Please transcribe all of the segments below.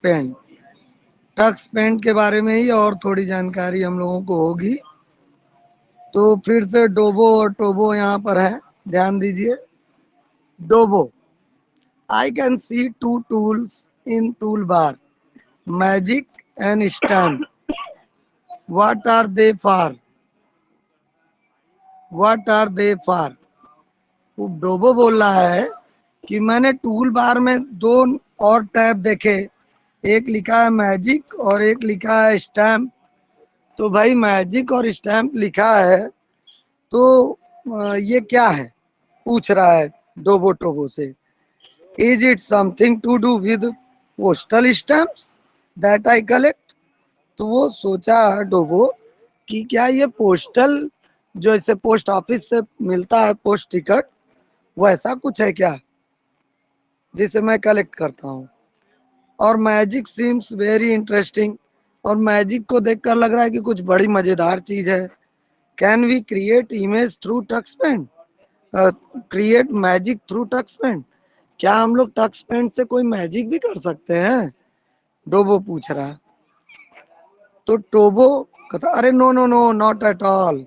Paint. Tux paint के बारे में ही और थोड़ी जानकारी हम लोगों को होगी। तो फिर से डोबो और टोबो यहाँ पर है, ध्यान दीजिए। डोबो, I can see two tools in tool bar, magic and stamp, what are they for, what are they for. वो डोबो बोल रहा है कि मैंने टूल बार में दो और टैब देखे, एक लिखा है मैजिक और एक लिखा है स्टैम्प। तो भाई मैजिक और स्टैम्प लिखा है, तो ये क्या है, पूछ रहा है डोबो टोबो से। Is it something to do with postal stamps that I collect. तो वो सोचा डोबो कि क्या ये पोस्टल, जो इसे पोस्ट ऑफिस से मिलता है पोस्ट टिकट, वो ऐसा कुछ है क्या जिसे मैं कलेक्ट करता हूँ। और मैजिक सीम्स वेरी इंटरेस्टिंग, और मैजिक को देखकर लग रहा है कि कुछ बड़ी मजेदार चीज है। Can we create image through Tux Paint, create magic through Tux Paint. क्या हम लोग टक्स पेंट से कोई मैजिक भी कर सकते हैं, डोबो पूछ रहा। तो टोबो कहता अरे no no no not at all.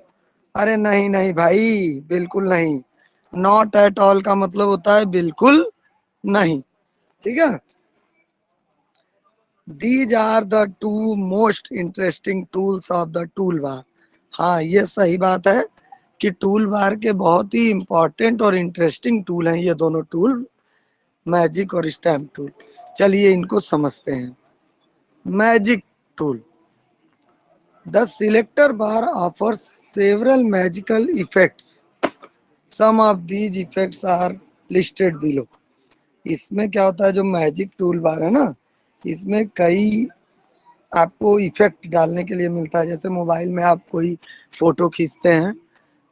अरे नहीं नहीं भाई, बिल्कुल नहीं। नॉट एट ऑल का मतलब होता है बिल्कुल नहीं, ठीक है। These are the two most interesting tools of the tool bar. हाँ, ये सही बात है कि टूल बार के बहुत ही इंपॉर्टेंट और इंटरेस्टिंग टूल हैं ये दोनों टूल, मैजिक और स्टैम्प टूल। चलिए इनको समझते हैं। Magic tool, the selector bar offers several magical effects, some of these effects are listed below. इसमें क्या होता है, जो मैजिक टूल बार है ना, इसमें कई आपको इफेक्ट डालने के लिए मिलता है। जैसे मोबाइल में आप कोई फोटो खींचते हैं,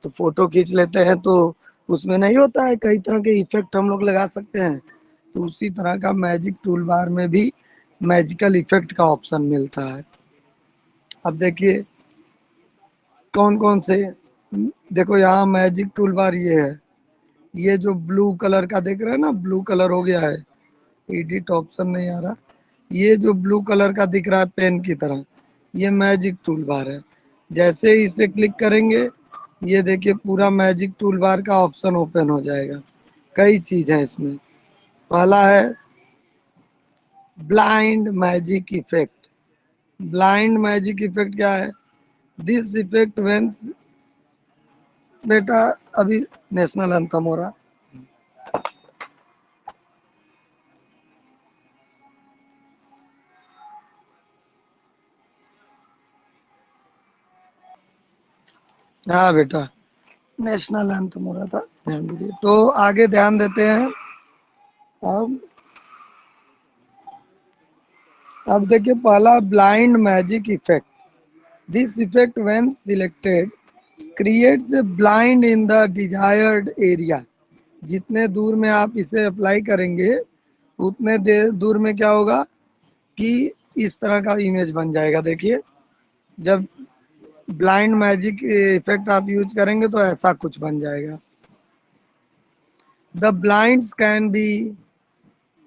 तो फोटो खींच लेते हैं, तो उसमें नहीं होता है कई तरह के इफेक्ट हम लोग लगा सकते हैं। तो उसी तरह का मैजिक टूल बार में भी मैजिकल इफेक्ट का ऑप्शन मिलता है। अब देखिए कौन कौन से, देखो यहाँ मैजिक टूल बार ये है, ये जो ब्लू कलर का देख रहे हैं ना, ब्लू कलर हो गया है, एडिट ऑप्शन नहीं आ रहा। ये जो ब्लू कलर का दिख रहा है पेन की तरह, ये मैजिक टूल बार है। जैसे ही इसे क्लिक करेंगे, ये देखिए पूरा मैजिक टूल बार का ऑप्शन ओपन हो जाएगा। कई चीज है इसमें। पहला है blind magic effect. Blind magic effect क्या है, दिस इफेक्ट व्हेन, बेटा अभी नेशनल एंथम हो रहा। हाँ बेटा, नेशनल एंथम हो रहा था, ध्यान दीजिए। तो आगे ध्यान देते हैं। अब अब देखिए पहला blind magic effect, this effect when selected creates a blind in the desired area. जितने दूर में आप इसे अप्लाई करेंगे, उतने देर दूर में क्या होगा कि इस तरह का इमेज बन जाएगा। देखिए जब ब्लाइंड मैजिक इफेक्ट आप यूज करेंगे तो ऐसा कुछ बन जाएगा। The blinds can be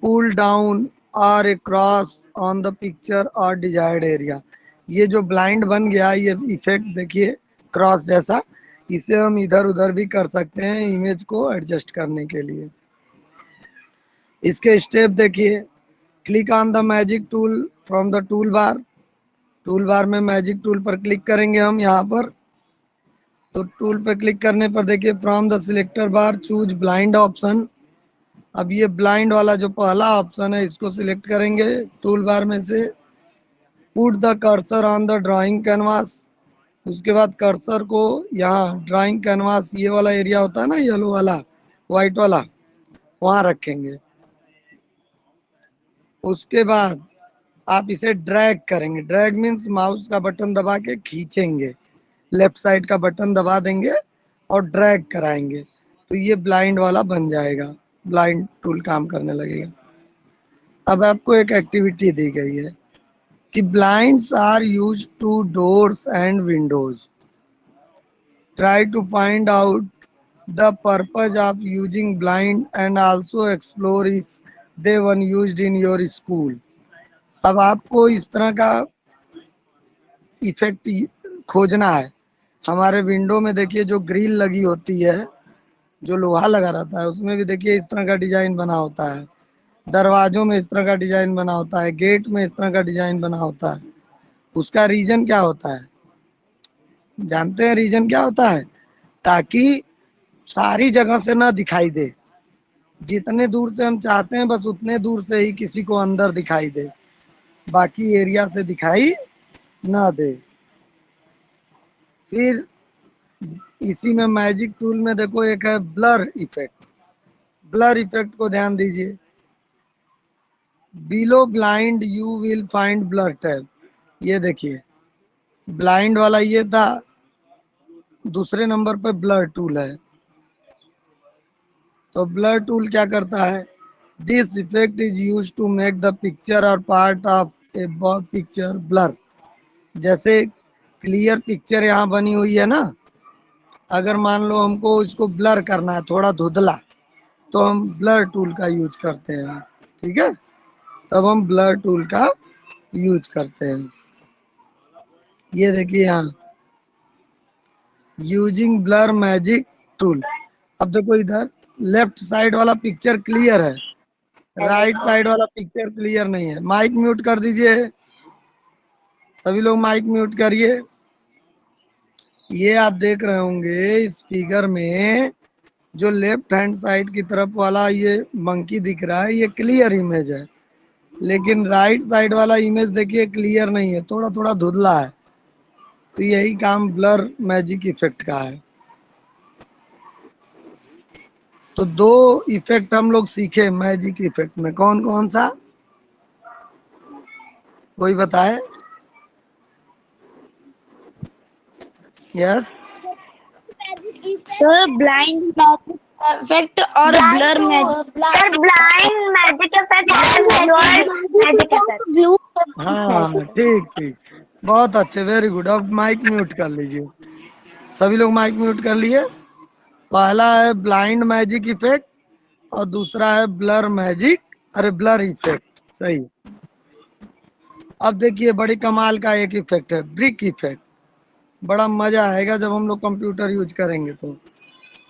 pull down और अक्रॉस ऑन द पिक्चर और डिजायर्ड एरिया। ये जो ब्लाइंड बन गया ये इफेक्ट देखिए क्रॉस जैसा, इसे हम इधर उधर भी कर सकते हैं इमेज को एडजस्ट करने के लिए। इसके स्टेप देखिए, click on the magic tool from the tool bar. Tool bar में मैजिक टूल पर क्लिक करेंगे हम यहाँ पर। तो टूल पर क्लिक करने पर देखिए from the selector bar choose blind option. अब ये ब्लाइंड वाला जो पहला ऑप्शन है इसको सिलेक्ट करेंगे टूल बार में से। Put the cursor on the drawing canvas. उसके बाद कर्सर को यहाँ ड्राइंग कैनवास, ये वाला एरिया होता है ना येलो वाला, व्हाइट वाला, वहां रखेंगे। उसके बाद आप इसे ड्रैग करेंगे। ड्रैग मीन्स माउस का बटन दबा के खींचेंगे, लेफ्ट साइड का बटन दबा देंगे और ड्रैग कराएंगे, तो ये ब्लाइंड वाला बन जाएगा, ब्लाइंड टूल काम करने लगेगा। अब आपको एक एक्टिविटी दी गई है कि blinds are use to doors and windows, try to find out the purpose of using blind and also explore if they one used in your school. अब आपको इस तरह का इफेक्ट खोजना है। हमारे विंडो में देखिए जो ग्रिल लगी होती है, जो लोहा लगा रहता है, उसमें भी देखिए इस तरह का डिजाइन बना होता है। दरवाजों में इस तरह का डिजाइन बना होता है, गेट में इस तरह का डिजाइन बना होता है। उसका रीजन क्या होता है? जानते हैं रीजन क्या होता है? ताकि सारी जगह से ना दिखाई दे, जितने दूर से हम चाहते हैं बस उतने दूर से ही किसी को अंदर दिखाई दे, बाकी एरिया से दिखाई ना दे। फिर इसी में मैजिक टूल में देखो एक है ब्लर इफेक्ट। ब्लर इफेक्ट को ध्यान दीजिए। Below blind you will find blur tab. ये देखिए, ब्लाइंड वाला ये था, दूसरे नंबर पे ब्लर टूल है। तो ब्लर टूल क्या करता है? This effect is use to make the picture और part of a picture blur. जैसे क्लियर पिक्चर यहाँ बनी हुई है ना, अगर मान लो हमको इसको ब्लर करना है, थोड़ा धुंधला, तो हम ब्लर टूल का यूज करते हैं। ठीक है, तब हम ब्लर टूल का यूज करते हैं। ये देखिए यहाँ, यूजिंग ब्लर मैजिक टूल। अब देखो इधर लेफ्ट साइड वाला पिक्चर क्लियर है, राइट साइड वाला पिक्चर क्लियर नहीं है। माइक म्यूट कर दीजिए, सभी लोग माइक म्यूट करिए। ये आप देख रहे होंगे इस फिगर में, जो लेफ्ट हैंड साइड की तरफ वाला ये मंकी दिख रहा है, ये क्लियर इमेज है। लेकिन राइट साइड वाला इमेज देखिए क्लियर नहीं है, थोड़ा थोड़ा धुंधला है। तो यही काम ब्लर मैजिक इफेक्ट का है। तो दो इफेक्ट हम लोग सीखे मैजिक इफेक्ट में, कौन कौन सा? कोई बताए? Yes. Sir blind magic effect और blur magic. Sir blind magic effect और ब्लर मैजिक इफेक्ट। ब्लू। हाँ ठीक ठीक, बहुत अच्छे, वेरी गुड। अब माइक म्यूट कर लीजिए, सभी लोग माइक म्यूट कर लिए। पहला है ब्लाइंड मैजिक इफेक्ट और दूसरा है ब्लर मैजिक, अरे ब्लर इफेक्ट, सही। अब देखिए बड़ी कमाल का एक इफेक्ट है, ब्रिक इफेक्ट। बड़ा मजा आएगा जब हम लोग कंप्यूटर यूज करेंगे तो।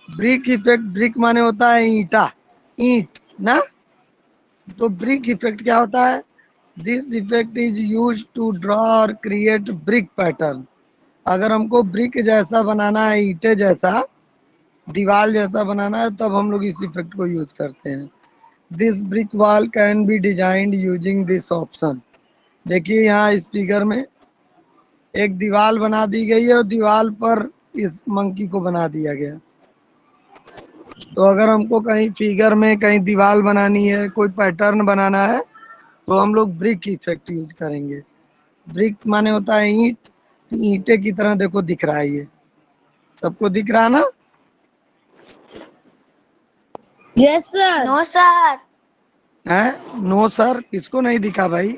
ब्रिक इफेक्ट, ब्रिक माने होता है ईंटा, ईंट ना। तो ब्रिक इफेक्ट क्या होता है? This effect is use to draw और क्रिएट ब्रिक पैटर्न। अगर हमको ब्रिक जैसा बनाना है, ईंटे जैसा, दीवार जैसा बनाना है, तब हम लोग इस इफेक्ट को यूज करते हैं। This brick wall can be designed using this option. देखिए यहाँ इस फिगर में एक दीवार बना दी गई है और दीवार पर इस मंकी को बना दिया गया। तो अगर हमको कहीं फिगर में कहीं दीवार बनानी है, कोई पैटर्न बनाना है, तो हम लोग ब्रिक इफेक्ट यूज करेंगे। ब्रिक माने होता है ईंट, ईंटे की तरह देखो दिख रहा है, ये सबको दिख रहा ना? Yes sir. No sir. है नो सर, किसको नहीं दिखा भाई?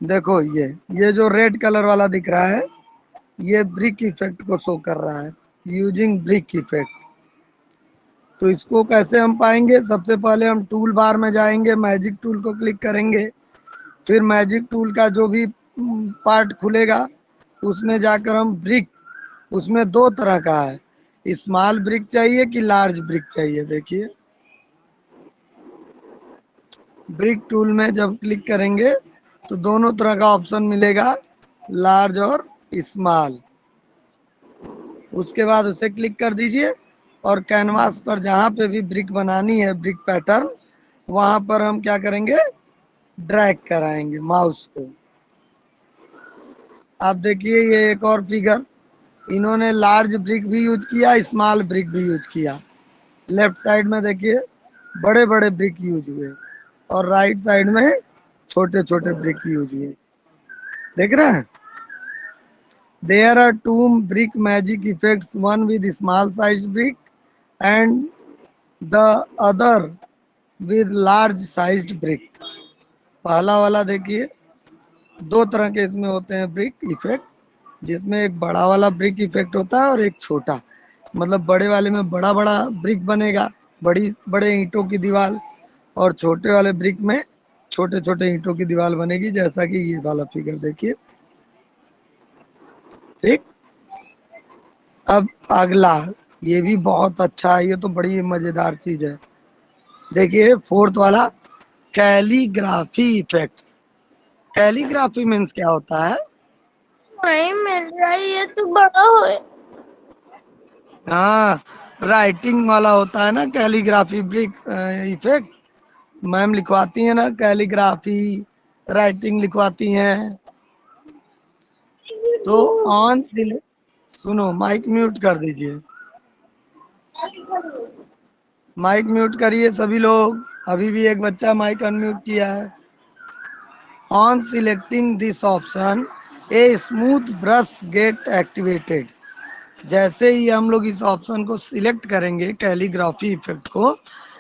देखो ये जो रेड कलर वाला दिख रहा है, ये ब्रिक इफेक्ट को शो कर रहा है, यूजिंग ब्रिक इफेक्ट। तो इसको कैसे हम पाएंगे? सबसे पहले हम टूल बार में जाएंगे, मैजिक टूल को क्लिक करेंगे, फिर मैजिक टूल का जो भी पार्ट खुलेगा उसमें जाकर हम ब्रिक, उसमें दो तरह का है, स्मॉल ब्रिक चाहिए कि लार्ज ब्रिक चाहिए। देखिए ब्रिक टूल में जब क्लिक करेंगे तो दोनों तरह का ऑप्शन मिलेगा, लार्ज और स्मॉल। उसके बाद उसे क्लिक कर दीजिए और कैनवास पर जहाँ पे भी ब्रिक बनानी है, ब्रिक पैटर्न, वहां पर हम क्या करेंगे? ड्रैग कराएंगे माउस को। आप देखिए ये एक और फिगर, इन्होंने लार्ज ब्रिक भी यूज किया, स्मॉल ब्रिक भी यूज किया। लेफ्ट साइड में देखिए बड़े बड़े ब्रिक यूज हुए और राइट साइड में छोटे छोटे ब्रिक यूज हुए। देख रहे हैं? There are two brick magic effects, one with small size brick and the other with large sized brick. पहला वाला देखिए, दो तरह के इसमें होते हैं ब्रिक इफेक्ट, जिसमें एक बड़ा वाला ब्रिक इफेक्ट होता है और एक छोटा। मतलब बड़े वाले में बड़ा बड़ा ब्रिक बनेगा, बड़ी बड़े ईंटों की दीवार, और छोटे वाले ब्रिक में छोटे छोटे ईंटों की दीवार बनेगी, जैसा कि ये वाला फिगर देखिए। ठीक, अब अगला, ये भी बहुत अच्छा है, ये तो बड़ी मजेदार चीज है। देखिए फोर्थ वाला, कैलीग्राफी इफेक्ट्स। कैलीग्राफी मीन्स क्या होता है? नहीं मिल रहा है, ये तो बड़ा है। हाँ, राइटिंग वाला होता है ना कैलीग्राफी ब्रिक इफेक्ट। मैम लिखवाती है ना कैलीग्राफी, राइटिंग लिखवाती हैं। तो ऑन सुनो, माइक म्यूट कर दीजिए, माइक म्यूट करिए सभी लोग। अभी भी एक बच्चा माइक अनम्यूट किया है। On selecting this option a smooth brush gate activated. जैसे ही हम लोग इस ऑप्शन को सिलेक्ट करेंगे, कैलीग्राफी इफेक्ट को,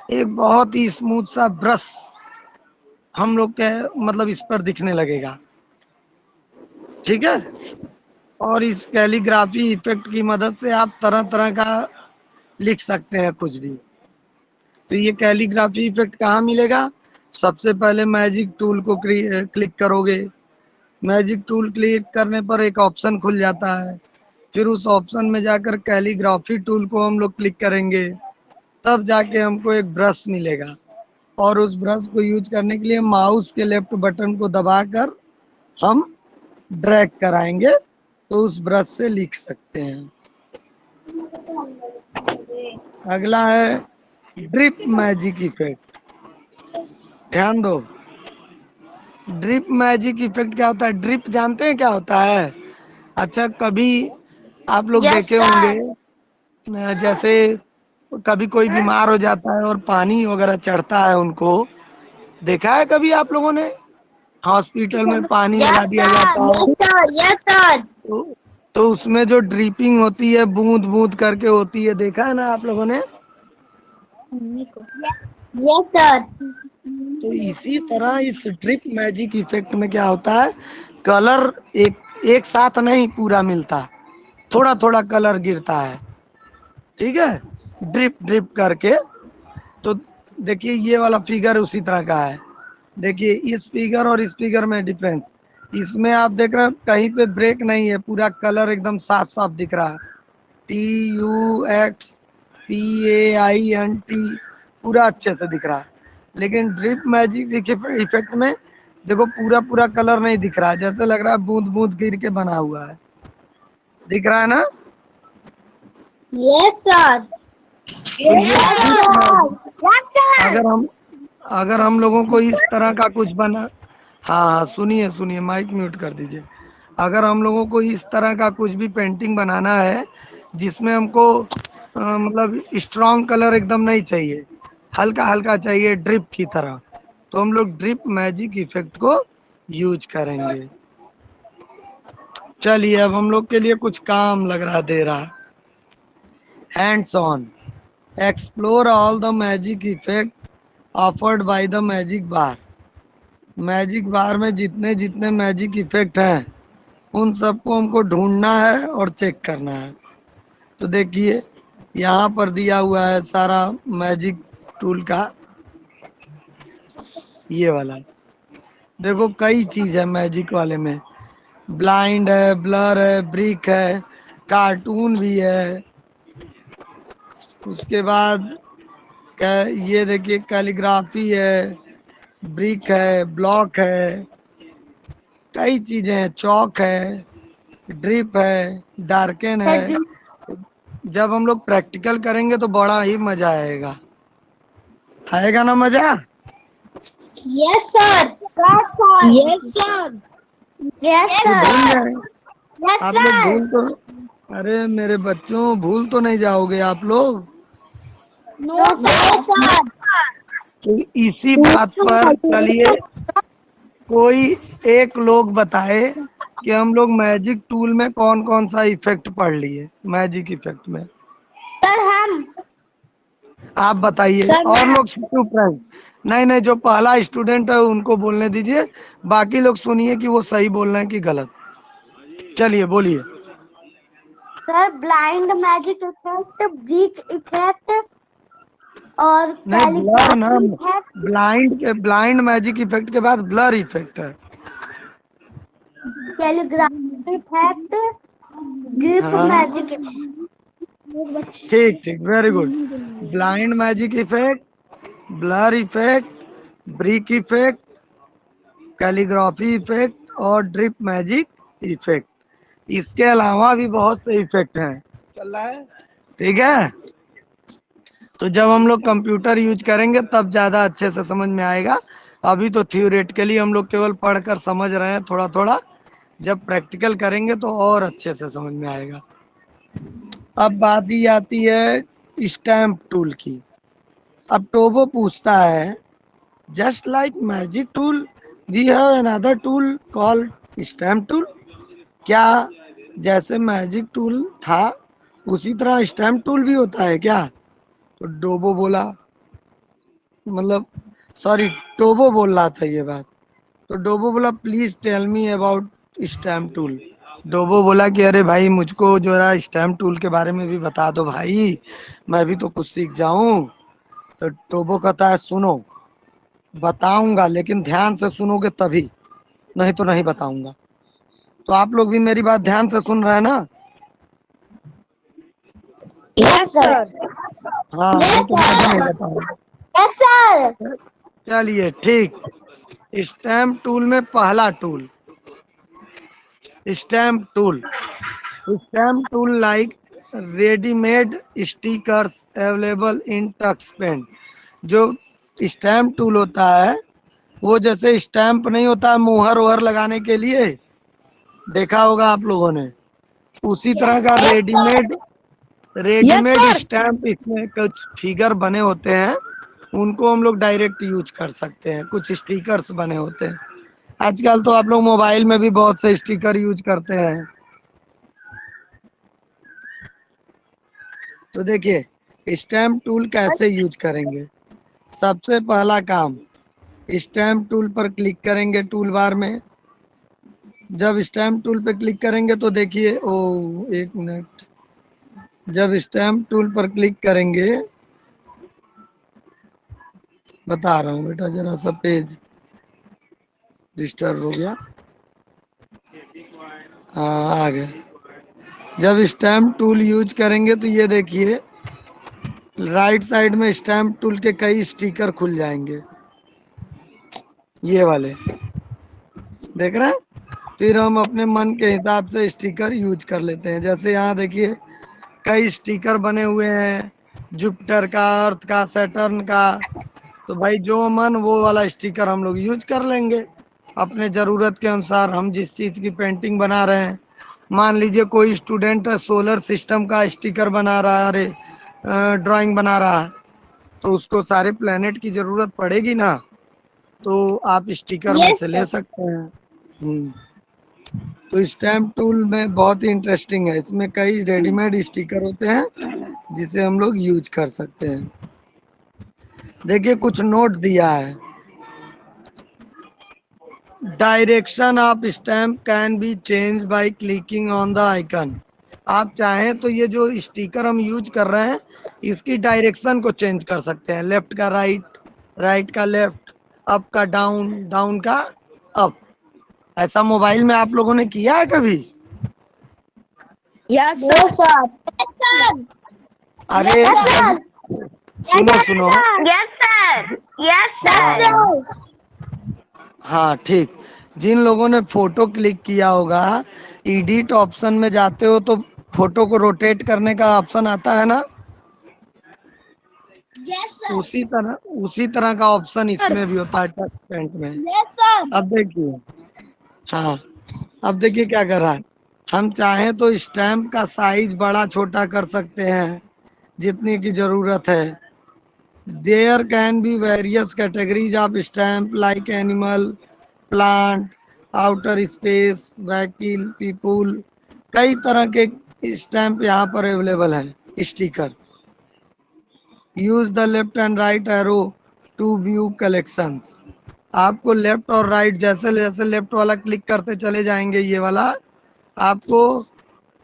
एक बहुत ही स्मूथ सा ब्रश हम लोग के मतलब इस पर दिखने लगेगा। ठीक है, और इस कैलीग्राफी इफेक्ट की मदद से आप तरह तरह का लिख सकते हैं कुछ भी। तो ये कैलीग्राफी इफेक्ट कहाँ मिलेगा? सबसे पहले मैजिक टूल को क्लिक करोगे। मैजिक टूल क्लिक करने पर एक ऑप्शन खुल जाता है, फिर उस ऑप्शन में जाकर कैलीग्राफी टूल को हम लोग क्लिक करेंगे, तब जाके हमको एक ब्रश मिलेगा। और उस ब्रश को यूज करने के लिए माउस के लेफ्ट बटन को दबाकर हम ड्रैग कराएंगे तो उस ब्रश से लिख सकते हैं। अगला है ड्रिप मैजिक इफेक्ट। ध्यान दो, ड्रिप मैजिक इफेक्ट क्या होता है? ड्रिप जानते हैं क्या होता है? अच्छा, कभी आप लोग यस देखे सर। होंगे जैसे कभी कोई बीमार हो जाता है और पानी वगैरह चढ़ता है उनको, देखा है कभी आप लोगों ने? हॉस्पिटल में पानी लगा यस दिया सर। जाता है, यस सर। Yes sir. तो उसमें जो ड्रिपिंग होती है, बूंद बूंद करके होती है, देखा है ना आप लोगों ने? Yes sir. तो इसी तरह इस ड्रिप मैजिक इफेक्ट में क्या होता है, कलर एक एक साथ नहीं पूरा मिलता, थोड़ा थोड़ा कलर गिरता है। ठीक है, ड्रिप ड्रिप करके। तो देखिए ये वाला फिगर उसी तरह का है। देखिए इस फिगर और इस फिगर में डिफरेंस, इसमें आप देख रहे हैं कहीं पे ब्रेक नहीं है, पूरा कलर एकदम साफ साफ दिख रहा है। TUXPAINT पूरा अच्छे से दिख रहा है। लेकिन ड्रिप मैजिक इफेक्ट में देखो पूरा पूरा कलर नहीं दिख रहा है, जैसे लग रहा है बूंद बूंद गिर के बना हुआ है। दिख रहा है ना? Yes sir. तो ये अगर हम लोगों को इस तरह का कुछ बना, हाँ हाँ सुनिए सुनिए, माइक म्यूट कर दीजिए। अगर हम लोगों को इस तरह का कुछ भी पेंटिंग बनाना है जिसमें हमको मतलब स्ट्रॉन्ग कलर एकदम नहीं चाहिए, हल्का हल्का चाहिए ड्रिप की तरह, तो हम लोग ड्रिप मैजिक इफेक्ट को यूज करेंगे। चलिए अब हम लोग के लिए कुछ काम लग रहा दे रहा। Hands on, explore all the magic effect offered by the magic bar. Magic bar में जितने जितने मैजिक इफेक्ट हैं उन सबको हमको ढूंढना है और चेक करना है। तो देखिए यहाँ पर दिया हुआ है सारा मैजिक टूल का, ये वाला देखो कई चीज है मैजिक वाले में, ब्लाइंड है, ब्लर है, ब्रिक है, कार्टून भी है। उसके बाद ये देखिए कैलीग्राफी है, ब्रिक है, ब्लॉक है, कई चीजें हैं, चौक है, ड्रिप है, डार्कन है। जब हम लोग प्रैक्टिकल करेंगे तो बड़ा ही मजा आएगा। आएगा ना मजा? Yes sir. Yes sir. Yes तो भूल सर। गए आप लोग? भूल तो, अरे मेरे बच्चों भूल तो नहीं जाओगे आप लोग? No sir. तो इसी बात पर चलिए कोई एक लोग बताए कि हम लोग मैजिक टूल में कौन कौन सा इफेक्ट पढ़ लिए मैजिक इफेक्ट में। सर हम। आप बताइए, सर और मैं। लोग चुप रहे। नहीं नहीं, जो पहला स्टूडेंट है उनको बोलने दीजिए, बाकी लोग सुनिए कि वो सही बोल रहे हैं कि गलत। चलिए बोलिए। Sir blind magic effect, brick effect और नहीं, ब्लर ना, calligraphy effect, blind magic effect के बाद ब्लर इफेक्ट है। कैलीग्राफी इफेक्ट, ड्रिप हाँ मैजिक इफेक्ट। ठीक ठीक, very good. Blind magic effect, blur effect, brick effect, calligraphy effect और ड्रिप मैजिक इफेक्ट। इसके अलावा भी बहुत से इफेक्ट हैं, चल रहा है, ठीक है। तो जब हम लोग कंप्यूटर यूज करेंगे तब ज्यादा अच्छे से समझ में आएगा। अभी तो थियोरेटिकली हम लोग केवल पढ़कर समझ रहे हैं थोड़ा थोड़ा, जब प्रैक्टिकल करेंगे तो और अच्छे से समझ में आएगा। अब बात ही आती है स्टैम्प टूल की। अब टोबो पूछता है, just like magic tool we have another tool called stamp tool. क्या जैसे मैजिक टूल था उसी तरह स्टैम्प टूल भी होता है क्या? तो डोबो बोला, मतलब सॉरी, टोबो बोल रहा था ये बात। तो डोबो बोला, please tell me about stamp tool. डोबो बोला कि अरे भाई, मुझको जो है स्टैम्प टूल के बारे में भी बता दो भाई, मैं भी तो कुछ सीख जाऊं। तो टोबो कहता है, सुनो, बताऊंगा लेकिन ध्यान से सुनोगे तभी, नहीं तो नहीं बताऊंगा। तो आप लोग भी मेरी बात ध्यान से सुन रहे हैं ना? Yes sir. हाँ, नहीं तो मैं भी नहीं बताऊंगा। Yes sir. चलिए ठीक। स्टैम्प टूल में पहला tool, stamp tool. Stamp tool like readymade stickers available in Tux Paint. जो स्टैम्प टूल होता है वो जैसे स्टैम्प नहीं होता है मोहर वोहर लगाने के लिए, देखा होगा आप लोगों ने, उसी तरह का readymade yes readymade sir. Stamp, इसमें कुछ फिगर बने होते हैं, उनको हम लोग डायरेक्ट यूज कर सकते हैं। कुछ स्टिकर्स बने होते हैं, आजकल तो आप लोग मोबाइल में भी बहुत से स्टिकर यूज करते हैं। तो देखिए स्टैम्प टूल कैसे यूज करेंगे। सबसे पहला काम, स्टैम्प टूल पर क्लिक करेंगे टूल बार में। जब स्टैम्प टूल पर क्लिक करेंगे तो देखिए, ओ एक मिनट, जब स्टैम्प टूल पर क्लिक करेंगे, बता रहा हूँ बेटा, जरा सा पेज डिस्टर्ब हो गया। हाँ, आ गया। जब स्टैम्प टूल यूज करेंगे तो ये देखिए राइट साइड में स्टैम्प टूल के कई स्टिकर खुल जाएंगे, ये वाले, देख रहे हैं। फिर हम अपने मन के हिसाब से स्टिकर यूज कर लेते हैं। जैसे यहाँ देखिए कई स्टिकर बने हुए हैं, जुपिटर का, अर्थ का, सैटर्न का। तो भाई जो मन वो वाला स्टिकर हम लोग यूज कर लेंगे अपने ज़रूरत के अनुसार। हम जिस चीज़ की पेंटिंग बना रहे हैं, मान लीजिए कोई स्टूडेंट सोलर सिस्टम का स्टिकर बना रहा है, अरे ड्राइंग बना रहा है, तो उसको सारे प्लेनेट की ज़रूरत पड़ेगी ना, तो आप स्टिकर में यस से ले सर। सकते हैं। तो स्टैम्प टूल में बहुत ही इंटरेस्टिंग है, इसमें कई रेडीमेड स्टिकर होते हैं जिसे हम लोग यूज कर सकते हैं। देखिए कुछ नोट दिया है, direction of stamp can be change by clicking on the icon. आप चाहें तो ये जो स्टिकर हम यूज कर रहे हैं इसकी डायरेक्शन को चेंज कर सकते हैं, लेफ्ट का राइट, राइट का लेफ्ट, अप का डाउन, डाउन का अप। ऐसा मोबाइल में आप लोगों ने किया है कभी? Yes yes sir. सर। अरे यस जब, सर। सुनो सुनो, Yes, sir. Yes, हाँ sir. हाँ ठीक, जिन लोगों ने फोटो क्लिक किया होगा, एडिट ऑप्शन में जाते हो तो फोटो को रोटेट करने का ऑप्शन आता है ना, यस सर। उसी तरह का ऑप्शन इसमें भी होता है टच पेंट में। Yes sir. अब देखिए, हाँ, अब देखिए क्या कर रहा है। हम चाहें तो स्टैम्प का साइज बड़ा छोटा कर सकते हैं जितनी की जरूरत है। There can be various categories of stamp like animal, plant, outer space, vehicle, people. कई तरह के स्टैम्प यहाँ पर अवेलेबल है। Sticker, use the left and right arrow to view collections. आपको लेफ्ट और राइट, जैसे जैसे लेफ्ट वाला क्लिक करते चले जाएंगे ये वाला, आपको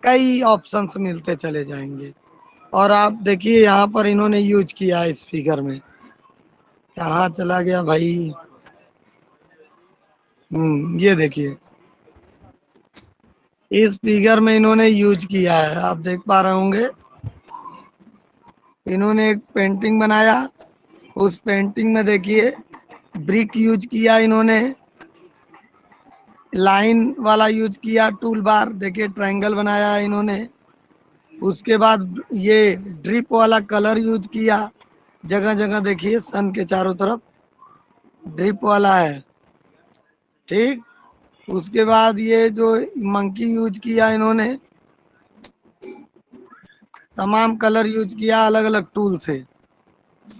कई ऑप्शंस मिलते चले जाएंगे। और आप देखिए यहाँ पर इन्होंने यूज किया है इस फिगर में, कहाँ चला गया भाई। ये देखिए इस फिगर में इन्होंने यूज किया है, आप देख पा रहे होंगे। इन्होंने एक पेंटिंग बनाया, उस पेंटिंग में देखिए ब्रिक यूज किया इन्होंने, लाइन वाला यूज किया, टूल बार देखिए ट्रायंगल बनाया है इन्होंने। उसके बाद ये ड्रिप वाला कलर यूज किया, जगह जगह देखिए सन के चारों तरफ ड्रिप वाला है, ठीक। उसके बाद ये जो मंकी यूज किया इन्होंने, तमाम कलर यूज किया अलग अलग टूल से।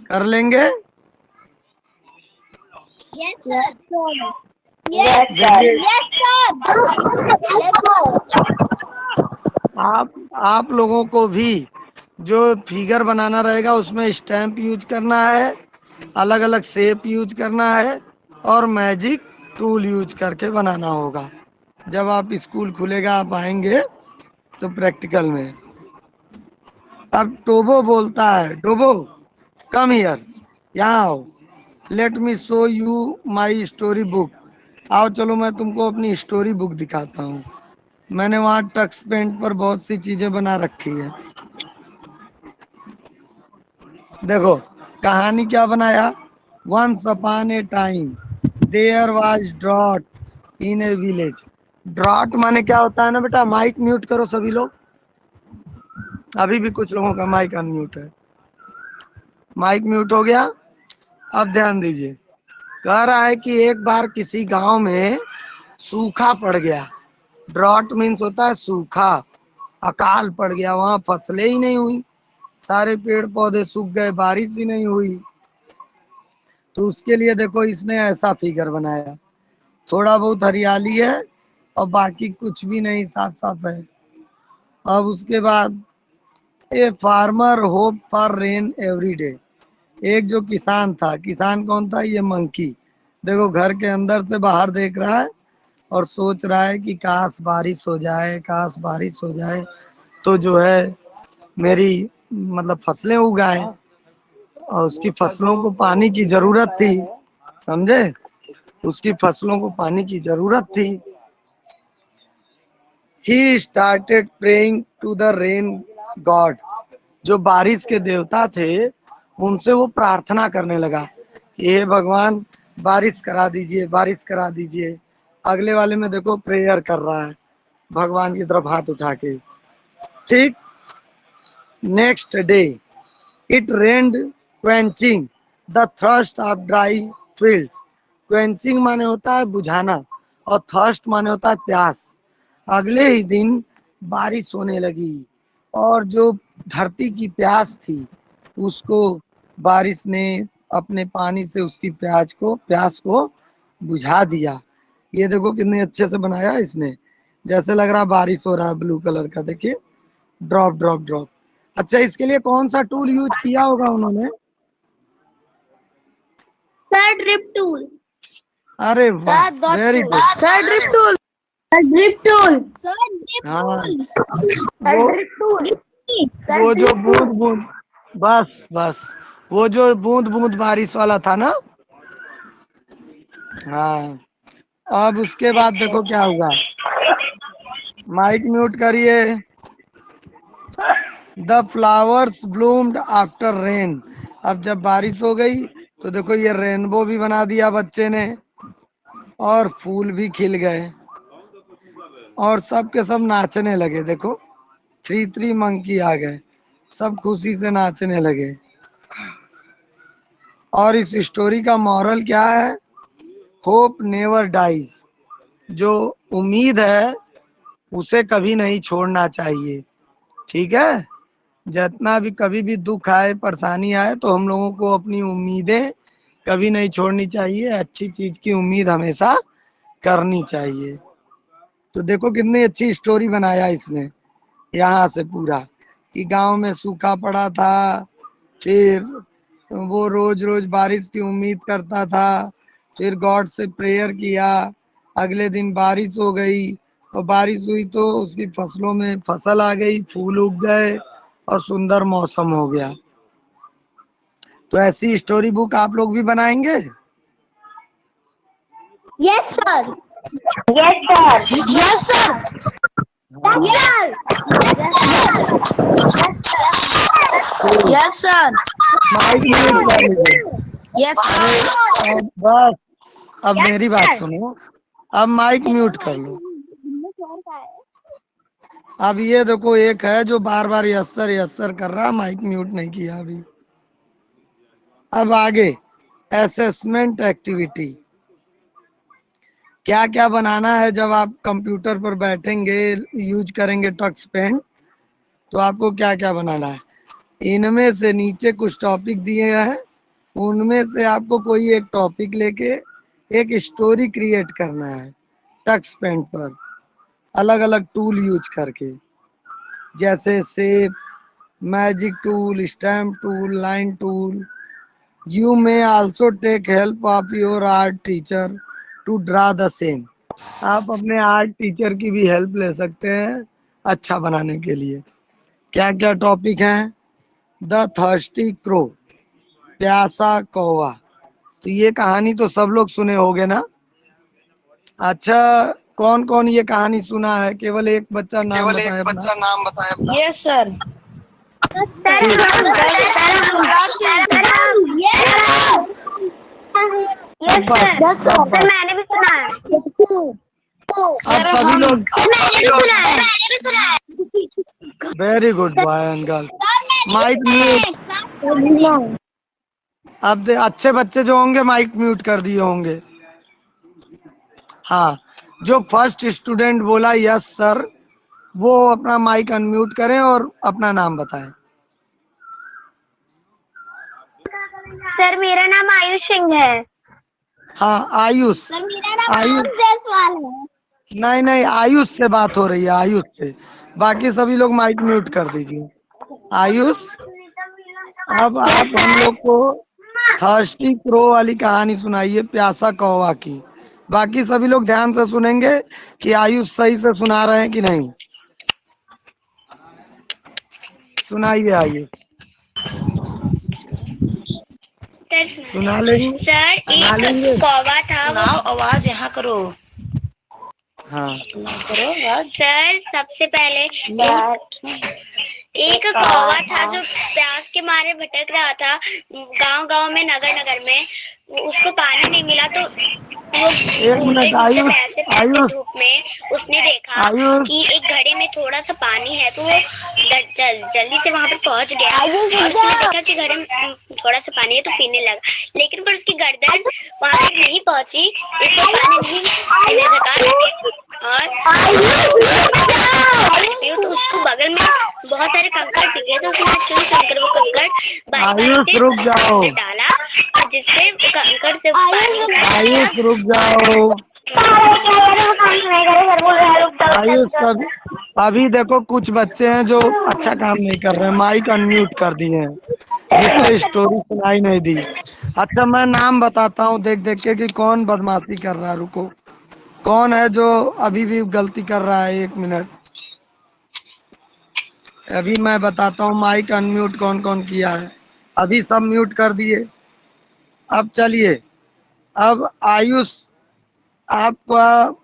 कर लेंगे। Yes, sir. Yes, sir. Yes, sir. Yes, sir. आप लोगों को भी जो फिगर बनाना रहेगा उसमें स्टैम्प यूज करना है, अलग अलग शेप यूज करना है और मैजिक टूल यूज करके बनाना होगा। जब आप स्कूल खुलेगा आप आएंगे तो प्रैक्टिकल में। अब टोबो बोलता है, टोबो कम हियर, यहाँ आओ, let me show you my story book. आओ चलो मैं तुमको अपनी स्टोरी बुक दिखाता हूँ। मैंने वहाँ टक्स पेंट पर बहुत सी चीजें बना रखी है। देखो कहानी क्या बनाया। Once upon a time there was drought in a village. Drought माने क्या होता है ना बेटा, माइक म्यूट करो सभी लोग, अभी भी कुछ लोगों का माइक अनम्यूट है। माइक म्यूट हो गया, अब ध्यान दीजिए। कह रहा है कि एक बार किसी गांव में सूखा पड़ गया। ड्रॉट मीन्स होता है सूखा, अकाल पड़ गया, वहां फसलें ही नहीं हुई, सारे पेड़ पौधे सूख गए, बारिश ही नहीं हुई। तो उसके लिए देखो इसने ऐसा फिगर बनाया, थोड़ा बहुत हरियाली है और बाकी कुछ भी नहीं, साफ साफ है। अब उसके बाद a farmer hope for rain every day. एक जो किसान था, किसान कौन था, ये मंकी। देखो घर के अंदर से बाहर देख रहा है और सोच रहा है कि काश बारिश हो जाए, काश बारिश हो जाए तो जो है मेरी मतलब फसलें उगाए, और उसकी फसलों को पानी की जरूरत थी, समझे, उसकी फसलों को पानी की जरूरत थी। He started praying to the rain god. जो बारिश के देवता थे उनसे वो प्रार्थना करने लगा कि हे भगवान बारिश करा दीजिए, बारिश करा दीजिए। अगले वाले में देखो प्रेयर कर रहा है भगवान की तरफ हाथ उठा के, ठीक। Next day it rained quenching the thirst of dry fields. Quenching माने होता है बुझाना और थर्स्ट माने होता है प्यास। अगले ही दिन बारिश होने लगी और जो धरती की प्यास थी उसको बारिश ने अपने पानी से उसकी प्यास को बुझा दिया। ये देखो कितने अच्छे से बनाया इसने, जैसे लग रहा बारिश हो रहा है, ब्लू कलर का देखिए, ड्रॉप ड्रॉप ड्रॉप। अच्छा इसके लिए कौन सा टूल यूज किया होगा उन्होंने। Sir, drip tool. अरे वाह, very good. Sir, drip tool. Drip tool. Sir, drip हाँ Sir, वो drip tool. Sir, वो जो drip tool. बूंद बूंद, बस बस वो जो बूंद बूंद बारिश वाला था ना। हाँ अब उसके बाद देखो क्या हुआ, माइक म्यूट करिए। The flowers bloomed after rain. अब जब बारिश हो गई तो देखो ये रेनबो भी बना दिया बच्चे ने और फूल भी खिल गए और सब के सब नाचने लगे। देखो 3 मंकी आ गए, सब खुशी से नाचने लगे। और इस स्टोरी का मॉरल क्या है, होप नेवर डाइज। जो उम्मीद है उसे कभी नहीं छोड़ना चाहिए, ठीक है। जितना भी कभी भी दुख आए, परेशानी आए तो हम लोगों को अपनी उम्मीदें कभी नहीं छोड़नी चाहिए, अच्छी चीज की उम्मीद हमेशा करनी चाहिए। तो देखो कितनी अच्छी स्टोरी बनाया इसने यहाँ से पूरा, कि गांव में सूखा पड़ा था, फिर वो रोज रोज बारिश की उम्मीद करता था, फिर गॉड से प्रेयर किया, अगले दिन बारिश हो गई और बारिश हुई तो उसकी फसलों में फसल आ गई, फूल उग गए और सुंदर मौसम हो गया। तो ऐसी स्टोरी बुक आप लोग भी बनाएंगे? Yes, sir. Yes, sir. Yes, sir. Yes. Yes, sir. Mic mute कर लीजिए। Yes, sir. अब बस, अब मेरी बात सुनो, अब माइक म्यूट कर लो। अब ये देखो, एक है जो बार बार यस सर कर रहा, माइक म्यूट नहीं किया अभी। अब आगे असेसमेंट एक्टिविटी, क्या क्या बनाना है जब आप कंप्यूटर पर बैठेंगे, यूज करेंगे टच पेन, तो आपको क्या क्या बनाना है। इनमें से नीचे कुछ टॉपिक दिए हैं, उनमें से आपको कोई एक टॉपिक लेके एक स्टोरी क्रिएट करना है टच पेन पर, अलग अलग टूल यूज करके, जैसे shape, magic tool, stamp tool, line tool. You may also take help of your art teacher to draw the same. आप अपने आर्ट टीचर की भी हेल्प ले सकते हैं अच्छा बनाने के लिए। क्या क्या टॉपिक हैं? द थर्स्टी क्रो, प्यासा कौवा। तो ये कहानी तो सब लोग सुने होंगे ना? अच्छा, कौन कौन ये कहानी सुना है? केवल एक बच्चा नाम बताए अपना। Yes, sir. Yes, बस, sir. बस। सर मैंने भी सुना है। अब सभी लोग, मैंने भी सुना है। Very good boy and girl. Mic mute. अब अच्छे बच्चे जो होंगे माइक म्यूट कर दिए होंगे। हाँ, जो फर्स्ट स्टूडेंट बोला यस सर, वो अपना माइक अनम्यूट करें और अपना नाम बताएं। सर मेरा नाम आयुष सिंह है। हाँ, आयुष। सर मेरा नाम आयुष आयुष जायसवाल है। नहीं नहीं, आयुष से बात हो रही है, आयुष से। बाकी सभी लोग माइक म्यूट कर दीजिए। आयुष, अब आप हम लोग को थर्स्टी क्रो वाली कहानी सुनाइए, प्यासा कौवा की। बाकी सभी लोग ध्यान से सुनेंगे कि आयुष सही से सुना रहे हैं कि नहीं। सुनाइए आयुष। सुना लेंगे, सर सुना लेंगे। एक कौवा था। सुनाओ, आवाज यहाँ करो। हाँ करो सर। सबसे पहले एक कौवा था जो प्यास के मारे भटक रहा था गांव गांव में, नगर नगर में। उसको पानी नहीं मिला तो वो एक मिनट आयुष, आयुष, धूप में उसने देखा आयुष, कि एक घड़े में थोड़ा सा पानी है, तो वो जल्दी से वहां पर पहुंच गया और उसने देखा कि घड़े में थोड़ा सा पानी है, तो पीने लगा। लेकिन पर उसकी गर्दन वहां तक नहीं पहुंची, इसलिए पानी नहीं पीने सका। और तो उसको बगल में बहुत सारे कंकड़ दिखे, तो उसने चुन चुन कर वो कंकड़ बारी बारी से रुक जाओ, डाला, और जिससे कंकड़ से पानी आयुष रुक जाओ। आयुष, अभी देखो कुछ बच्चे हैं जो अच्छा काम नहीं कर रहे हैं, माइक अनम्यूट कर दिए हैं, जिससे स्टोरी सुनाई नहीं दी। अच्छा, मैं नाम बताता हूँ देख देख के कि कौन बदमाशी कर रहा है। रुको, कौन है जो अभी भी गलती कर रहा है? एक मिनट, अभी मैं बताता हूँ माइक अनम्यूट कौन कौन किया है। अभी सब म्यूट कर दिए। अब चलिए, अब आयुष आपका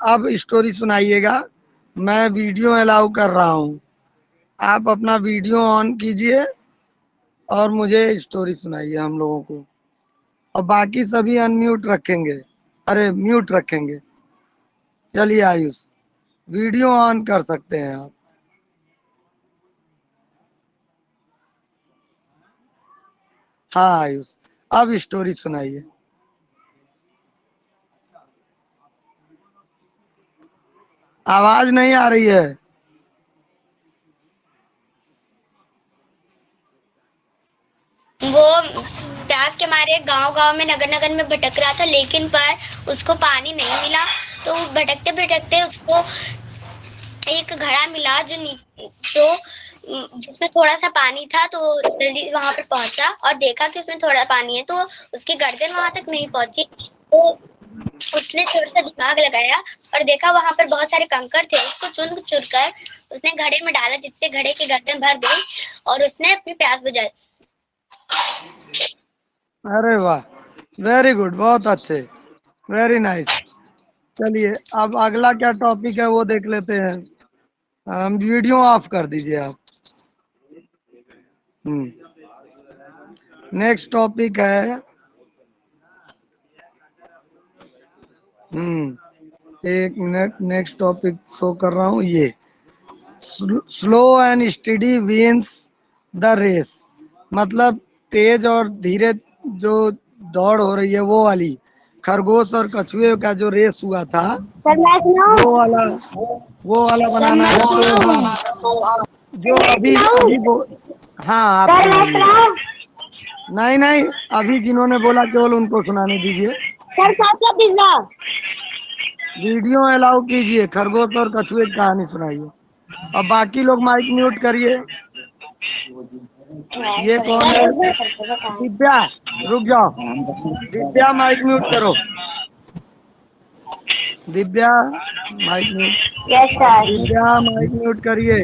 अब स्टोरी सुनाइएगा। मैं वीडियो अलाउ कर रहा हूँ, आप अपना वीडियो ऑन कीजिए और मुझे स्टोरी सुनाइए हम लोगों को। और बाकी सभी अनम्यूट रखेंगे, अरे म्यूट रखेंगे। चलिए आयुष, वीडियो ऑन कर सकते हैं आप। हाँ आयुष, अब स्टोरी सुनाइए। आवाज नहीं आ रही है। वो प्यास के मारे गांव गांव में, नगर नगर में भटक रहा था, लेकिन पर उसको पानी नहीं मिला। तो भटकते भटकते उसको एक घड़ा मिला जो जिसमें थोड़ा सा पानी था, तो जल्दी वहां पर पहुंचा और देखा कि उसमें थोड़ा पानी है, तो उसकी गर्दन वहां तक नहीं पहुंची। तो उसने थोड़ा सा दिमाग लगाया और देखा वहां पर बहुत सारे कंकर थे। उसको चुन चुन कर उसने घड़े में डाला, जिससे घड़े की गर्दन भर गई और उसने अपनी प्यास बुझाई। अरे वाह, वेरी गुड, बहुत अच्छे, वेरी नाइस। चलिए अब अगला क्या टॉपिक है वो देख लेते हैं। वीडियो ऑफ कर दीजिए आप। नेक्स्ट टॉपिक है एक मिनट, नेक्स्ट टॉपिक शो कर रहा हूँ। ये slow and steady wins the race, मतलब तेज और धीरे जो दौड़ हो रही है वो वाली। खरगोश और कछुए का जो रेस हुआ था सर मैं वो वाला बनाना है। तो जो अभी अभी वो, हाँ आप सुनाइए। नहीं नहीं, अभी जिन्होंने बोला केवल उनको सुनाने दीजिए। Sir pizza. वीडियो अलाउ कीजिए, खरगोश और कछुए की कहानी सुनाइए। और बाकी लोग माइक म्यूट करिए। ये कौन है? दिव्या, रुक जाओ। दिव्या माइक म्यूट करो। Divya mic mute. Yes sir. Divya mic mute करिए।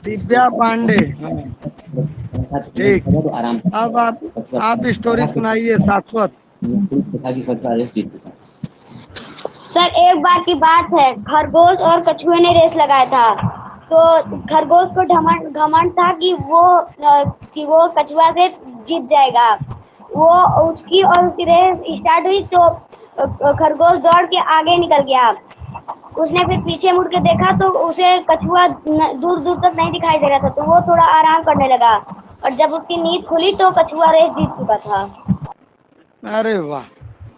दिव्या पांडे, ठीक। अब आप स्टोरी सुनाइए शाश्वत। सर एक बार की बात है, खरगोश और कछुए ने रेस लगाया था। तो खरगोश को घमंड था कि वो कछुआ से जीत जाएगा। उसकी रेस स्टार्ट हुई तो खरगोश दौड़ के आगे निकल गया। उसने फिर पीछे मुड़ के देखा तो उसे कछुआ दूर दूर तक नहीं दिखाई दे रहा था, तो वो थोड़ा आराम करने लगा और जब उसकी नींद खुली तो कछुआ रेस जीत चुका था। अरे वाह,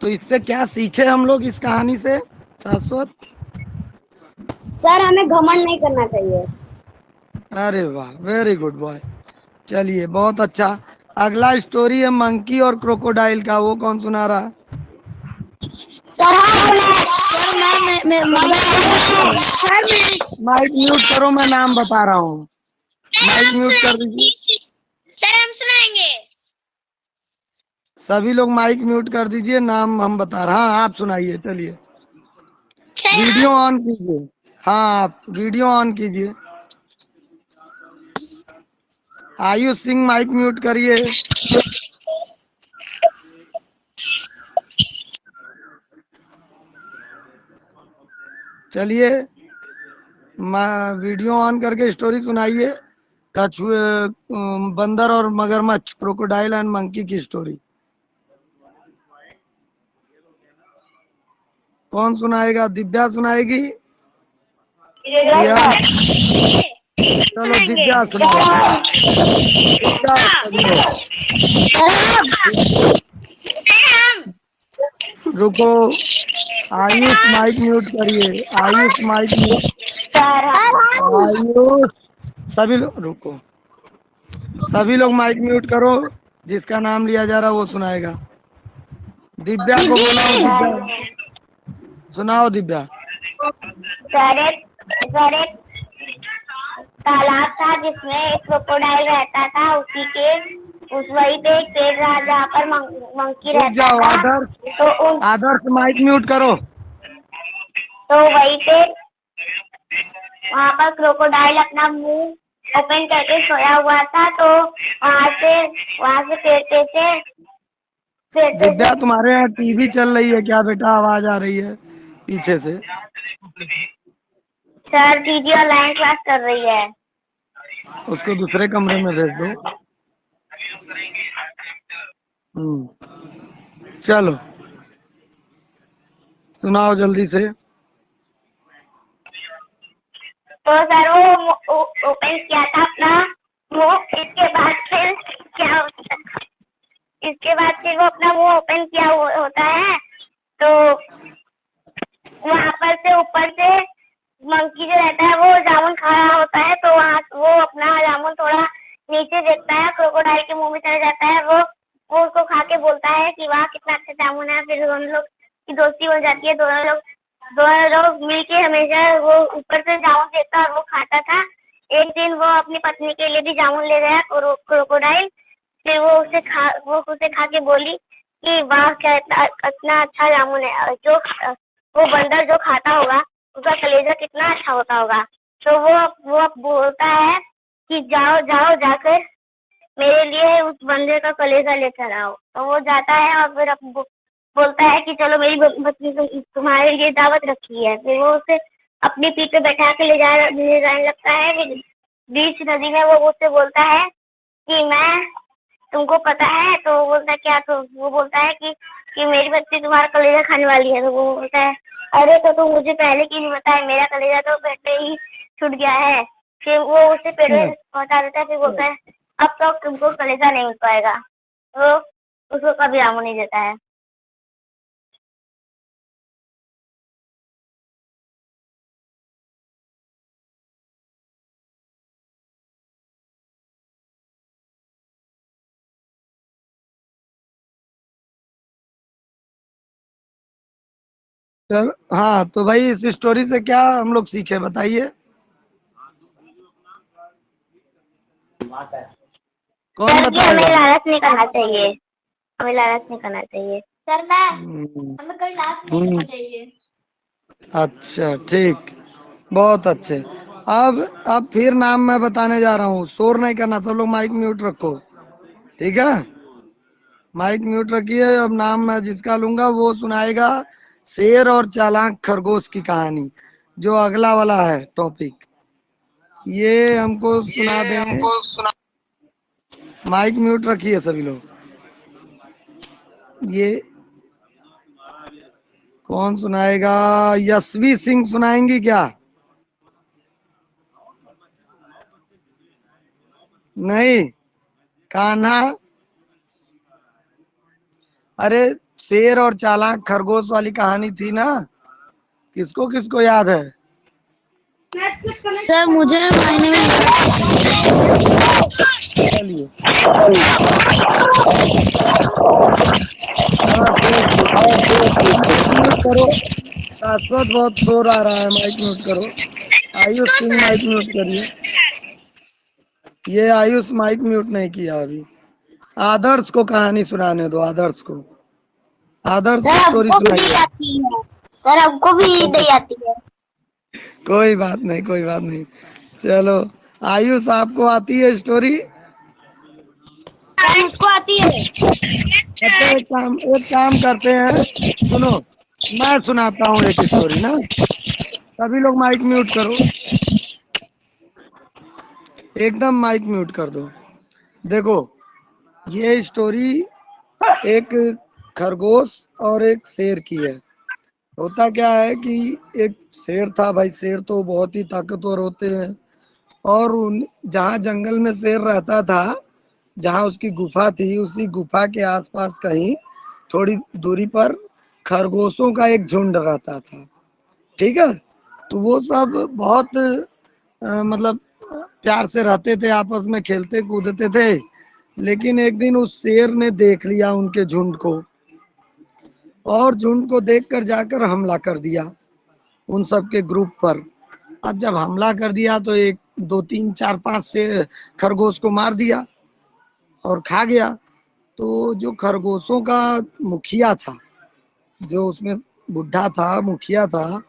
तो इससे क्या सीखे हम लोग इस कहानी से शाश्वत? सर हमें घमंड नहीं करना चाहिए। अरे वाह, वेरी गुड बॉय। चलिए बहुत अच्छा। अगला स्टोरी है मंकी और क्रोकोडाइल का। वो कौन सुना रहा? सर माइक म्यूट करो, मैं नाम बता रहा हूँ। माइक म्यूट कर दीजिए। सर हम सुनाएंगे। सभी लोग माइक म्यूट कर दीजिए, नाम हम बता रहे हैं। हाँ आप सुनाइए, चलिए। वीडियो ऑन कीजिए। हाँ आप वीडियो ऑन कीजिए। आयुष सिंह माइक म्यूट करिए। चलिए वीडियो ऑन करके स्टोरी सुनाइए। कछुए, बंदर और मगरमच्छ, क्रोकोडाइल एंड मंकी की स्टोरी। कौन सुनाएगा? दिव्या सुनाएगी या? चलो दिव्या सुनाओ। दिव्या रुको, आयुष माइक म्यूट करिए। Ayush mic mute. आयुष, सभी लोग रुको, सभी लोग माइक म्यूट करो। जिसका नाम लिया जा रहा है वो सुनाएगा। दिव्या को बुलाओ। दिव्या सुनाओ। दिव्या। सर एक तालाब था जिसमें एक क्रोकोडाइल रहता था। वही पे एक पेड़ रहा जहाँ पर मंकी रुक रहता जाओ था। आदर्श, आदर्श माइक म्यूट करो। तो वही पे वहाँ पर क्रोकोडाइल अपना मुंह ओपन करके सोया हुआ था। तो वहाँ से दिव्या तुम्हारे यहाँ टीवी चल रही है क्या बेटा? आवाज आ रही है पीछे से। सर दीदी ऑनलाइन क्लास कर रही है। उसको दूसरे कमरे में भेज दो। चलो सुनाओ जल्दी से। तो सर वो ओपन किया था अपना मुंह। इसके बाद फिर वो अपना मुंह ओपन किया होता है। तो वहाँ पर से ऊपर से मंकी जो रहता है वो जामुन खा रहा होता है। तो वहाँ वो अपना जामुन थोड़ा नीचे देखता है, क्रोकोडाइल के मुंह में चला जाता है। वो उसको खा के बोलता है कि वाह कितना अच्छा जामुन है। फिर दोनों लोग की दोस्ती हो जाती है। दोनों लोग मिलके हमेशा वो ऊपर से जामुन देता और वो खाता था। एक दिन वो अपनी पत्नी के लिए भी जामुन ले गया क्रोकोडाइल। फिर वो उसे खा के बोली कि वाह क्या इतना अच्छा जामुन है, जो वो बंदर जो खाता होगा उसका कलेजा कितना अच्छा होता होगा। तो वो बोलता है कि जाओ जाओ जाकर मेरे लिए उस बंदर का कलेजा लेकर आओ। तो वो जाता है और फिर बोलता है कि चलो मेरी पत्नी तुम्हारे लिए दावत रखी है। फिर वो उसे अपनी पीठ पे बैठा के ले जाने लगता है। फिर बीच नदी में वो उससे बोलता है कि मैं तुमको पता है। तो वो बोलता है क्या? तो वो बोलता है कि मेरी पत्नी तुम्हारा कलेजा खाने वाली है। तो वो बोलता है अरे तो तुम मुझे पहले क्यों नहीं बताया, मेरा कलेजा तो पेट पे ही छूट गया है। फिर वो उसे पेट में पहुंचा देता है। फिर बोलता है अब तो तुमको कलेजा नहीं मिल पाएगा। तो उसको कभी जामुन नहीं देता है। चल हाँ, तो भाई इस स्टोरी से क्या हम लोग सीखे बताइए? कौन सर कि हमें बताएगा? लालच नहीं करना चाहिए, हमें लालच नहीं करना चाहिए। सर मैं हम्म, हमें कभी लालच नहीं करना चाहिए। अच्छा ठीक, बहुत अच्छे। अब फिर नाम मैं बताने जा रहा हूँ, शोर नहीं करना, सब लोग माइक म्यूट रखो, ठीक है? माइक म्यूट रखिए। अब नाम मैं जिसका लूंगा वो सुनाएगा शेर और चालाक खरगोश की कहानी, जो अगला वाला है टॉपिक। ये हमको सुना दें। माइक म्यूट रखिए सभी लोग। ये कौन सुनाएगा? यशवी सिंह सुनाएंगी क्या? नहीं? कान्हा? अरे शेर और चालाक खरगोश वाली कहानी थी ना, किसको किसको याद है? सर मुझे मायने में चलिए म्यूट करो, शाश्वत बहुत शोर आ रहा है, माइक म्यूट करो। आयुष सिंह माइक म्यूट करिए। ये आयुष माइक म्यूट नहीं किया अभी। आदर्श को कहानी सुनाने दो, आदर्श को। आदर्श स्टोरी सुनाइए। आती है सर, हमको भी नहीं आती है। कोई बात नहीं, कोई बात नहीं। चलो आयुष, आपको आती है स्टोरी? मुझको आती है। अच्छा एक काम करते हैं, सुनो, मैं सुनाता हूँ एक स्टोरी ना। सभी लोग माइक म्यूट करो, एकदम माइक म्यूट कर दो। देखो, ये स्टोरी एक खरगोश और एक शेर की है। होता क्या है कि एक शेर था भाई, शेर तो बहुत ही ताकतवर होते हैं। और उन जहाँ जंगल में शेर रहता था, जहाँ उसकी गुफा थी, उसी गुफा के आसपास कहीं थोड़ी दूरी पर खरगोशों का एक झुंड रहता था, ठीक है? तो वो सब बहुत मतलब प्यार से रहते थे, आपस में खेलते कूदते थे। लेकिन एक दिन उस शेर ने देख लिया उनके झुंड को, और झुंड को देखकर जाकर हमला कर दिया उन सब के ग्रुप पर। अब जब हमला कर दिया तो एक दो तीन चार पांच से खरगोश को मार दिया और खा गया। तो जो खरगोशों का मुखिया था, जो उसमें बुढ़ा था, मुखिया था,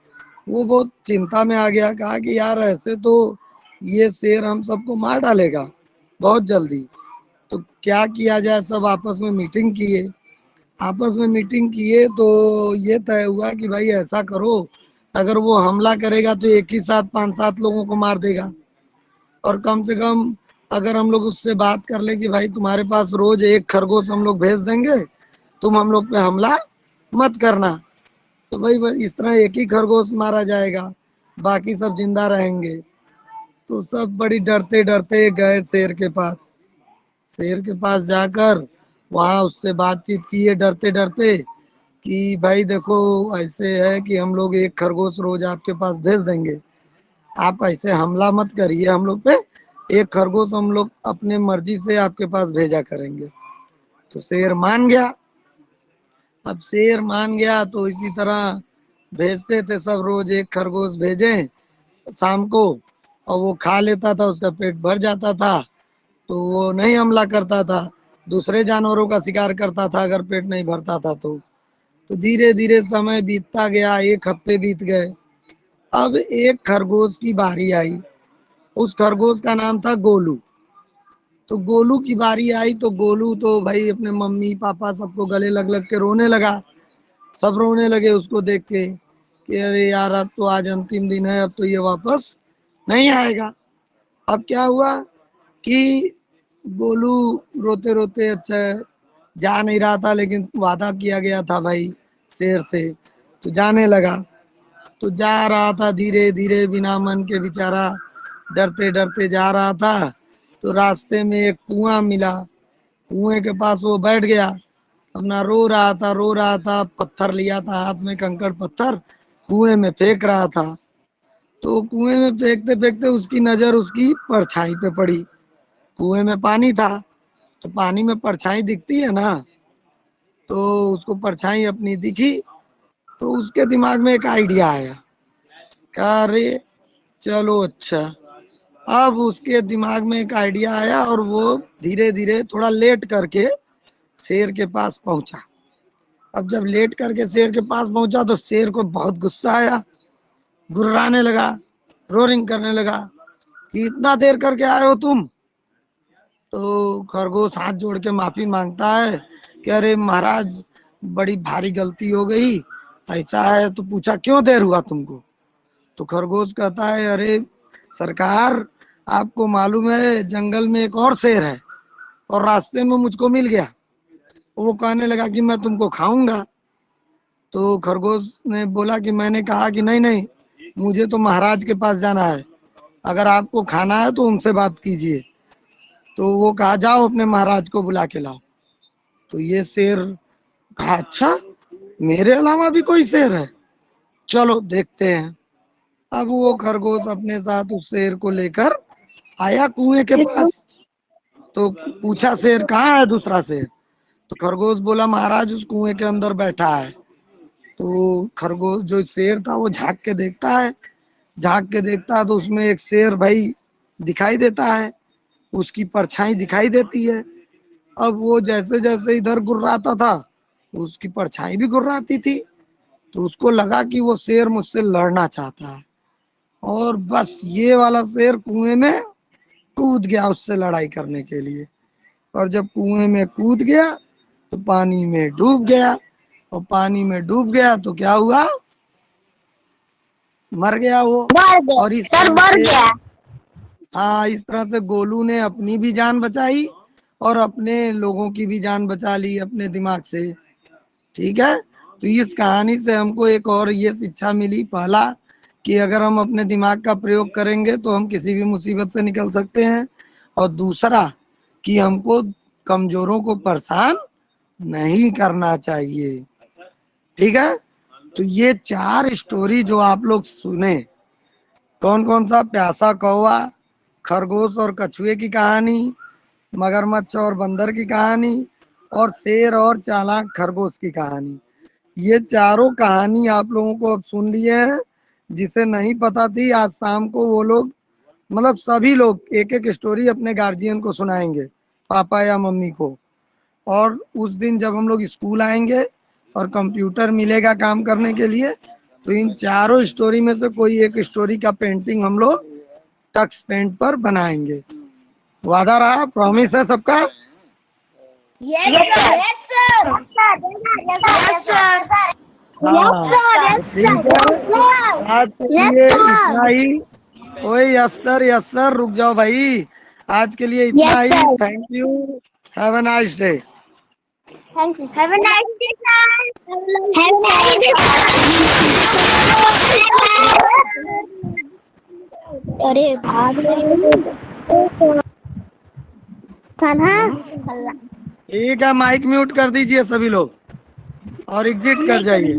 वो बहुत चिंता में आ गया। कहा कि यार ऐसे तो ये शेर हम सबको मार डालेगा बहुत जल्दी, तो क्या किया जाए। सब आपस में मीटिंग किए। आपस में मीटिंग किए तो ये तय हुआ कि भाई ऐसा करो, अगर वो हमला करेगा तो एक ही साथ 5-7 लोगों को मार देगा। और कम से कम अगर हम लोग उससे बात कर ले कि भाई तुम्हारे पास रोज एक खरगोश हम लोग भेज देंगे, तुम हम लोग पे हमला मत करना, तो भाई इस तरह एक ही खरगोश मारा जाएगा, बाकी सब जिंदा रहेंगे। तो सब बड़ी डरते डरते गए शेर के पास। शेर के पास जाकर वहां उससे बातचीत किए डरते डरते कि भाई देखो, ऐसे है कि हम लोग एक खरगोश रोज आपके पास भेज देंगे, आप ऐसे हमला मत करिए हम लोग पे, एक खरगोश हम लोग अपने मर्जी से आपके पास भेजा करेंगे। तो शेर मान गया। अब शेर मान गया तो इसी तरह भेजते थे सब, रोज एक खरगोश भेजे शाम को, और वो खा लेता था, उसका पेट भर जाता था, तो वो नहीं हमला करता था। दूसरे जानवरों का शिकार करता था अगर पेट नहीं भरता था तो धीरे धीरे समय बीतता गया, 1 हफ्ते बीत गए। अब एक खरगोश की बारी आई। उस खरगोश का नाम था गोलू। तो गोलू की बारी आई तो गोलू तो भाई अपने मम्मी पापा सबको गले लग लग के रोने लगा। सब रोने लगे उसको देख के कि अरे यार अब तो आज अंतिम दिन है, अब तो ये वापस नहीं आएगा। अब क्या हुआ कि गोलू रोते रोते, अच्छा जा नहीं रहा था लेकिन वादा किया गया था भाई शेर से, तो जाने लगा। तो जा रहा था धीरे धीरे बिना मन के, बेचारा डरते डरते जा रहा था। तो रास्ते में एक कुआं मिला। कुएं के पास वो बैठ गया, अपना रो रहा था, पत्थर लिया था हाथ में, कंकड़ पत्थर कुएं में फेंक रहा था। तो कुएं में फेंकते फेंकते उसकी नजर उसकी परछाई पे पड़ी। कुएं में पानी था तो पानी में परछाई दिखती है ना, तो उसको परछाई अपनी दिखी। तो उसके दिमाग में एक आइडिया आया, कहा अरे चलो अच्छा। अब उसके दिमाग में एक आइडिया आया और वो धीरे धीरे थोड़ा लेट करके शेर के पास पहुंचा। अब जब लेट करके शेर के पास पहुंचा तो शेर को बहुत गुस्सा आया, गुर्राने लगा, रोरिंग करने लगा कि इतना देर करके आए हो तुम। तो खरगोश हाथ जोड़ के माफी मांगता है कि अरे महाराज बड़ी भारी गलती हो गई, ऐसा है। तो पूछा क्यों देर हुआ तुमको? तो खरगोश कहता है अरे सरकार, आपको मालूम है जंगल में एक और शेर है और रास्ते में मुझको मिल गया। वो कहने लगा कि मैं तुमको खाऊंगा। तो खरगोश ने बोला कि मैंने कहा कि नहीं नहीं, मुझे तो महाराज के पास जाना है, अगर आपको खाना है तो उनसे बात कीजिए। तो वो कहा जाओ अपने महाराज को बुला के लाओ। तो ये शेर कहा अच्छा मेरे अलावा भी कोई शेर है, चलो देखते हैं। अब वो खरगोश अपने साथ उस शेर को लेकर आया कुएं के पास। तो पूछा शेर कहाँ है दूसरा शेर? तो खरगोश बोला महाराज उस कुएं के अंदर बैठा है। तो खरगोश जो शेर था वो झांक के देखता है, झांक के देखता है तो उसमें एक शेर भाई दिखाई देता है, उसकी परछाई दिखाई देती है। अब वो जैसे जैसे इधर गुर्राता था उसकी परछाई भी गुर्राती थी। तो उसको लगा कि वो शेर मुझसे लड़ना चाहता है और बस ये वाला शेर कुएं में कूद गया उससे लड़ाई करने के लिए। और जब कुएं में कूद गया तो पानी में डूब गया, और पानी में डूब गया तो क्या हुआ, मर गया वो। और इस तरह से, हाँ, इस तरह से गोलू ने अपनी भी जान बचाई और अपने लोगों की भी जान बचा ली अपने दिमाग से। ठीक है, तो इस कहानी से हमको एक और ये शिक्षा मिली, पहला कि अगर हम अपने दिमाग का प्रयोग करेंगे तो हम किसी भी मुसीबत से निकल सकते हैं, और दूसरा कि हमको कमजोरों को परेशान नहीं करना चाहिए। ठीक है, तो ये 4 स्टोरी जो आप लोग सुने, कौन कौन सा, प्यासा कौवा, खरगोश और कछुए की कहानी, मगरमच्छ और बंदर की कहानी, और शेर और चालाक खरगोश की कहानी, ये चारों कहानी आप लोगों को अब सुन लिए हैं। जिसे नहीं पता थी आज शाम को वो लोग, मतलब सभी लोग एक एक स्टोरी अपने गार्जियन को सुनाएंगे, पापा या मम्मी को। और उस दिन जब हम लोग स्कूल आएंगे और कंप्यूटर मिलेगा काम करने के लिए, तो इन चारों स्टोरी में से कोई एक स्टोरी का पेंटिंग हम लोग टक्स पेंट पर बनाएंगे। वादा रहा, प्रॉमिस है सबका? Yes sir. हाँ, ठीक है, आज के लिए इतना ही। ओए यस सर, रुक जाओ भाई, आज के लिए इतना ही। Thank you, have a nice day. Thank you. Have a nice day, sir. Have a nice day, sir. अरे भाग कान्हा। ठीक है, माइक म्यूट कर दीजिए सभी लोग और एग्जिट कर जाइए।